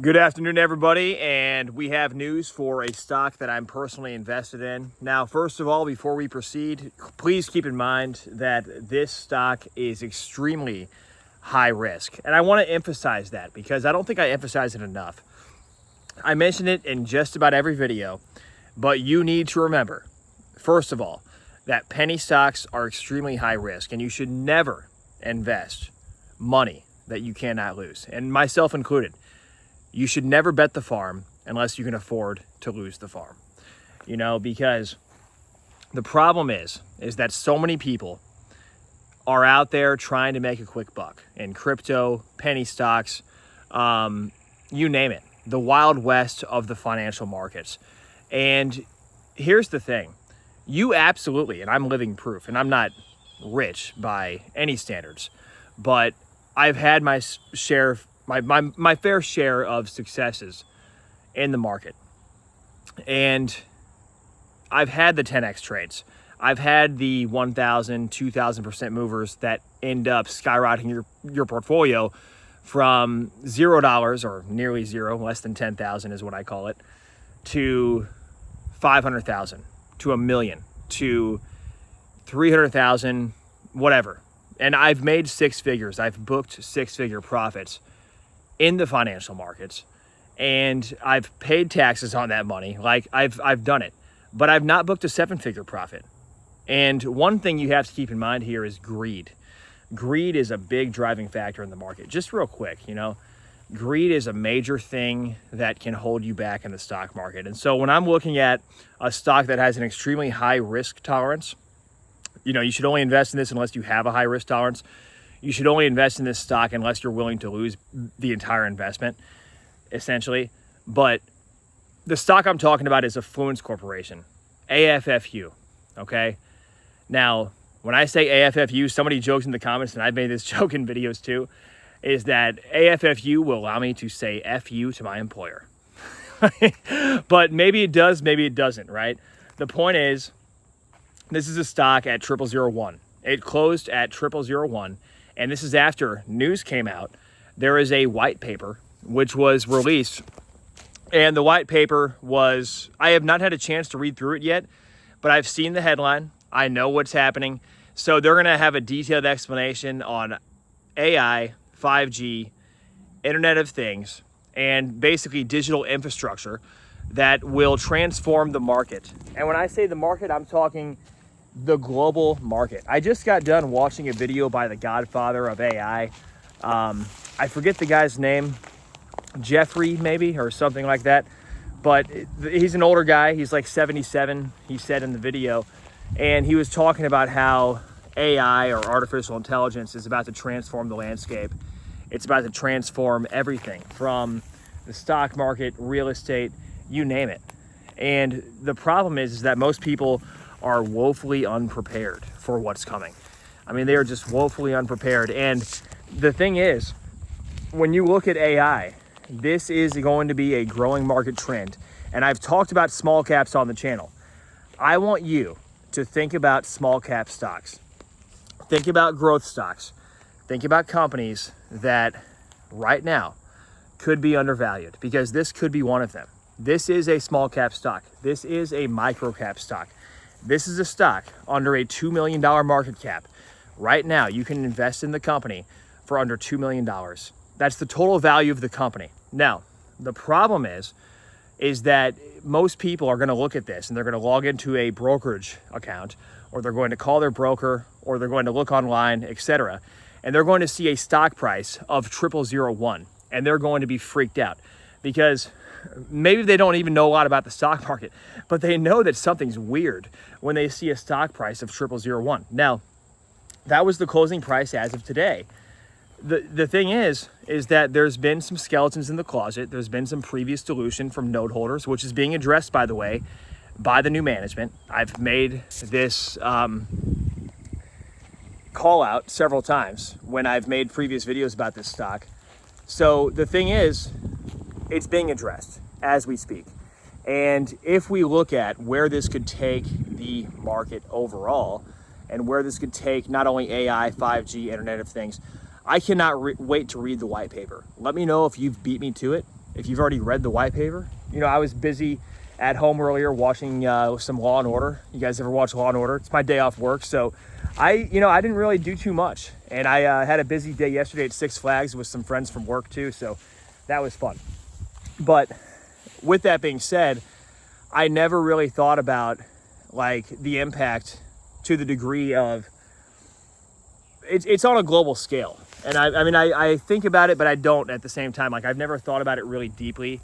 Good afternoon, everybody, and we have news for a stock that I'm personally invested in. Now, first of all, before we proceed, please keep in mind that this stock is extremely high risk. And I want to emphasize that because I don't think I emphasize it enough. I mention it in just about every video, but you need to remember, first of all, that penny stocks are extremely high risk and you should never invest money that you cannot lose, and myself included. You should never bet the farm unless you can afford to lose the farm. Because the problem is that so many people are out there trying to make a quick buck in crypto, penny stocks, you name it, the wild west of the financial markets. And here's the thing, you absolutely, and I'm living proof, and I'm not rich by any standards, but I've had my share, my fair share of successes in the market. And I've had the 10x trades. I've had the 1,000, 2,000% movers that end up skyrocketing your portfolio from $0 or nearly zero, less than 10,000 is what I call it, to 500,000, to $1 million, to 300,000, whatever. And I've made six figures. I've booked six-figure profits in the financial markets, and I've paid taxes on that money. Like I've done it, but I've not booked a seven-figure profit. And one thing you have to keep in mind here is greed. Greed is a big driving factor in the market. Just real quick, greed is a major thing that can hold you back in the stock market. And so when I'm looking at a stock that has an extremely high risk tolerance, you should only invest in this unless you have a high risk tolerance. You should only invest in this stock unless you're willing to lose the entire investment, essentially. But the stock I'm talking about is Affluence Corporation, AFFU, okay? Now, when I say AFFU, somebody jokes in the comments, and I've made this joke in videos too, is that AFFU will allow me to say FU to my employer. But maybe it does, maybe it doesn't, right? The point is, this is a stock at 0001. It closed at 0001. And this is after news came out. There is a white paper which was released. And the white paper was, I have not had a chance to read through it yet, but I've seen the headline. I know what's happening. So they're going to have a detailed explanation on AI, 5G, Internet of Things, and basically digital infrastructure that will transform the market. And when I say the market, I'm talking the global market. I just got done watching a video by the godfather of AI. I forget the guy's name, Jeffrey maybe, or something like that. But he's an older guy. He's like 77, he said in the video. And he was talking about how AI, or artificial intelligence, is about to transform the landscape. It's about to transform everything from the stock market, real estate, you name it. And the problem is that most people are woefully unprepared for what's coming. I mean, they are just woefully unprepared. And the thing is, when you look at AI, this is going to be a growing market trend. And I've talked about small caps on the channel. I want you to think about small cap stocks. Think about growth stocks. Think about companies that right now could be undervalued, because this could be one of them. This is a small cap stock. This is a micro cap stock. This is a stock under a $2 million market cap. Right now, you can invest in the company for under $2 million. That's the total value of the company. Now, the problem is that most people are going to look at this and they're going to log into a brokerage account, or they're going to call their broker, or they're going to look online, etc. And they're going to see a stock price of 0001, and they're going to be freaked out because maybe they don't even know a lot about the stock market, but they know that something's weird when they see a stock price of 0001. Now, that was the closing price as of today. The thing is that there's been some skeletons in the closet. There's been some previous dilution from note holders, which is being addressed, by the way, by the new management. I've made this call out several times when I've made previous videos about this stock. So the thing is, it's being addressed as we speak. And if we look at where this could take the market overall, and where this could take not only AI, 5G, Internet of Things, I cannot wait to read the white paper. Let me know if you've beat me to it. if you've already read the white paper. You know, I was busy at home earlier watching some Law and Order. You guys ever watch Law and Order? It's my day off work, so I didn't really do too much. And I had a busy day yesterday at Six Flags with some friends from work too, so that was fun. But with that being said, I never really thought about like the impact to the degree of it's on a global scale. And I think about it, but I don't at the same time. Like, I've never thought about it really deeply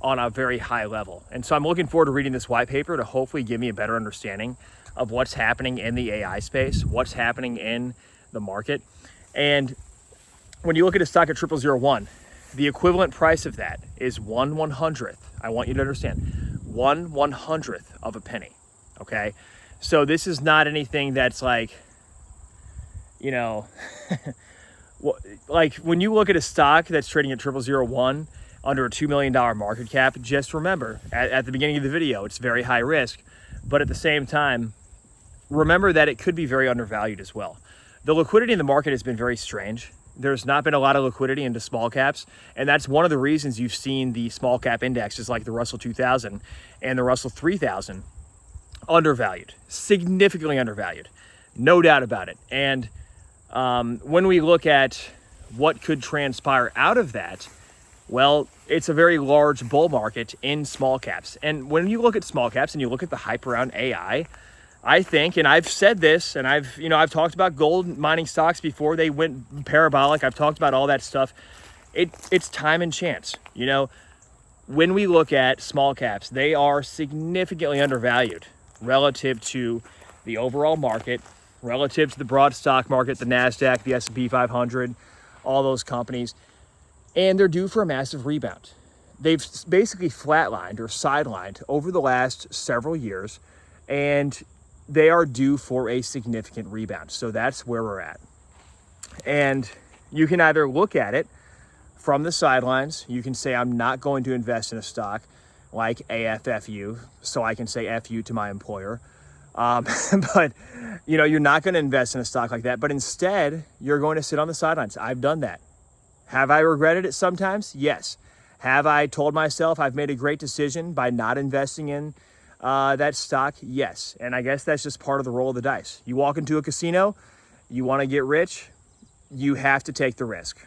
on a very high level. And so I'm looking forward to reading this white paper to hopefully give me a better understanding of what's happening in the AI space, what's happening in the market. And when you look at a stock at 0001, the equivalent price of that is 1/100th. I want you to understand, 1/100th of a penny, okay? So this is not anything that's like, you know, like when you look at a stock that's trading at 0001 under a $2 million market cap, just remember at the beginning of the video, it's very high risk, but at the same time, remember that it could be very undervalued as well. The liquidity in the market has been very strange. There's not been a lot of liquidity into small caps, and that's one of the reasons you've seen the small cap indexes like the Russell 2000 and the Russell 3000 undervalued, significantly undervalued, no doubt about it. And when we look at what could transpire out of that, well, it's a very large bull market in small caps. And when you look at small caps and you look at the hype around AI, I think, and I've said this, and I've talked about gold mining stocks before they went parabolic. I've talked about all that stuff. It's time and chance. You know, when we look at small caps, they are significantly undervalued relative to the overall market, relative to the broad stock market, the NASDAQ, the S&P 500, all those companies, and they're due for a massive rebound. They've basically flatlined or sidelined over the last several years, and they are due for a significant rebound. So that's where we're at. And you can either look at it from the sidelines. You can say, I'm not going to invest in a stock like AFFU, so I can say F you to my employer. But, you know, you're not going to invest in a stock like that, but instead you're going to sit on the sidelines. I've done that. Have I regretted it sometimes? Yes. Have I told myself I've made a great decision by not investing in that stock? Yes. And I guess that's just part of the roll of the dice. You walk into a casino, you want to get rich, you have to take the risk.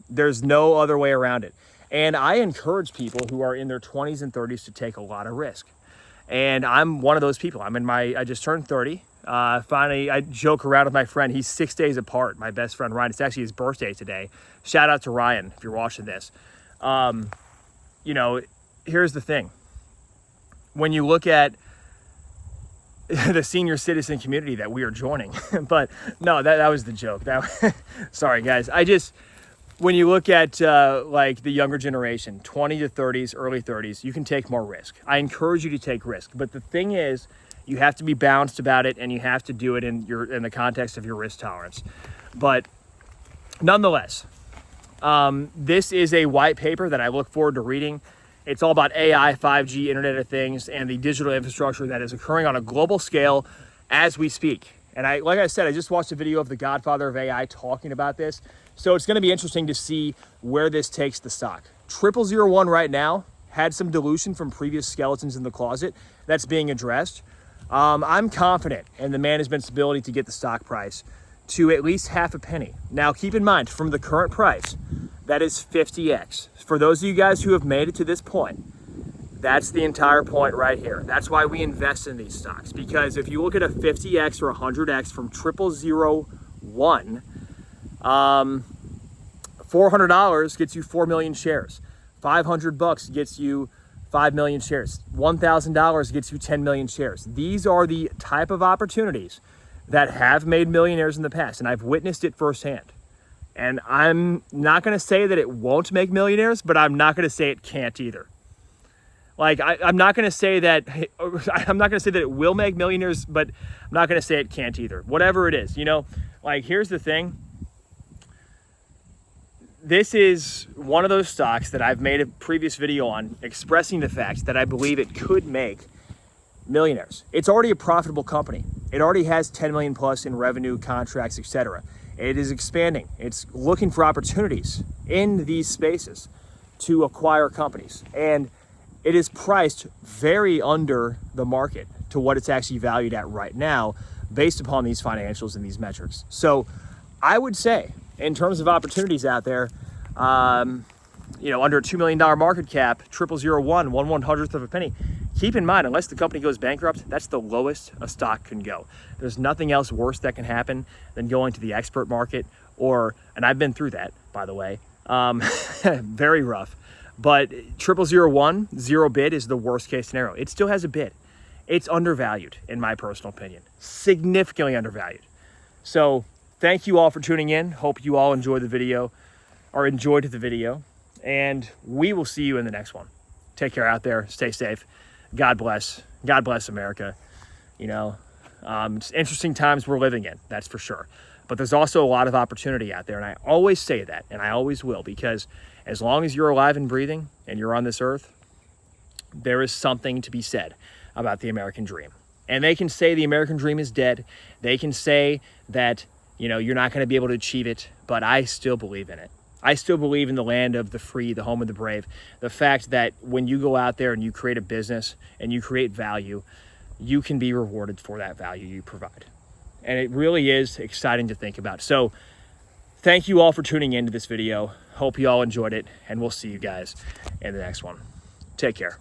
There's no other way around it. And I encourage people who are in their 20s and 30s to take a lot of risk. And I'm one of those people. I just turned 30. Finally, I joke around with my friend. He's 6 days apart, my best friend, Ryan. It's actually his birthday today. Shout out to Ryan, if you're watching this. You know, here's the thing. When you look at the senior citizen community that we are joining, but no, that was the joke. Sorry, guys. When you look at like the younger generation, 20 to 30s, early 30s, you can take more risk. I encourage you to take risk. But the thing is, you have to be balanced about it, and you have to do it in the context of your risk tolerance. But nonetheless, this is a white paper that I look forward to reading. It's all about AI, 5G, Internet of Things, and the digital infrastructure that is occurring on a global scale as we speak. And like I said, I just watched a video of the godfather of AI talking about this. So it's going to be interesting to see where this takes the stock. 0001 right now had some dilution from previous skeletons in the closet that's being addressed. I'm confident in the management's ability to get the stock price to at least half a penny. Now, keep in mind, from the current price, that is 50x. For those of you guys who have made it to this point, that's the entire point right here. That's why we invest in these stocks, because if you look at a 50x or 100x from 0001, $400 gets you 4 million shares. $500 gets you 5 million shares. $1,000 gets you 10 million shares. These are the type of opportunities that have made millionaires in the past, and I've witnessed it firsthand. And I'm not going to say that it won't make millionaires, but I'm not going to say it can't either. Like, I'm not going to say that it will make millionaires, but I'm not going to say it can't either. Whatever it is, you know, like, here's the thing. This is one of those stocks that I've made a previous video on expressing the fact that I believe it could make millionaires. It's already a profitable company. It already has 10 million plus in revenue, contracts, etc. It is expanding. It's looking for opportunities in these spaces to acquire companies. And it is priced very under the market to what it's actually valued at right now based upon these financials and these metrics. So I would say, in terms of opportunities out there, under a $2 million market cap, 0001, 1/100th of a penny. Keep in mind, unless the company goes bankrupt, that's the lowest a stock can go. There's nothing else worse that can happen than going to the expert market and I've been through that, by the way, very rough. But 0001, zero bid is the worst case scenario. It still has a bid. It's undervalued, in my personal opinion, significantly undervalued. So thank you all for tuning in. Hope you all enjoyed the video, and we will see you in the next one. Take care out there. Stay safe. God bless. God bless America. It's interesting times we're living in, that's for sure. But there's also a lot of opportunity out there. And I always say that, and I always will, because as long as you're alive and breathing and you're on this earth, there is something to be said about the American dream. And they can say the American dream is dead. They can say that, you're not going to be able to achieve it, but I still believe in it. I still believe in the land of the free, the home of the brave. The fact that when you go out there and you create a business and you create value, you can be rewarded for that value you provide. And it really is exciting to think about. So thank you all for tuning into this video. Hope you all enjoyed it, and we'll see you guys in the next one. Take care.